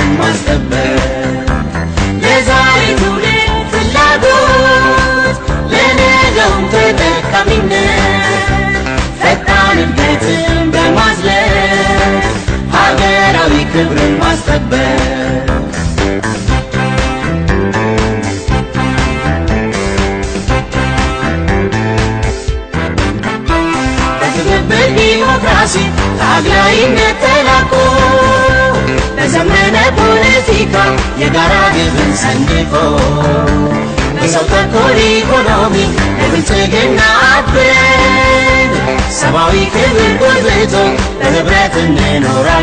ክብርን ማስጠበቅ ለዛሬ ትውልድ ፍላጎት ለነገውም ተጠቃሚነት ፈጣን እድገትን በማዝለቅ ሀገራዊ ክብርን ማስጠበቅ ዲሞክራሲ ታግላይነት ተላቆ በዘመነ ፖለቲካ የጋራ ግብን ሰንቆ በሰው ተኮር ኢኮኖሚ ለብልጽግና አብረን ሰብአዊ ክብር ጎልብቶ በህብረት እንኖራለን።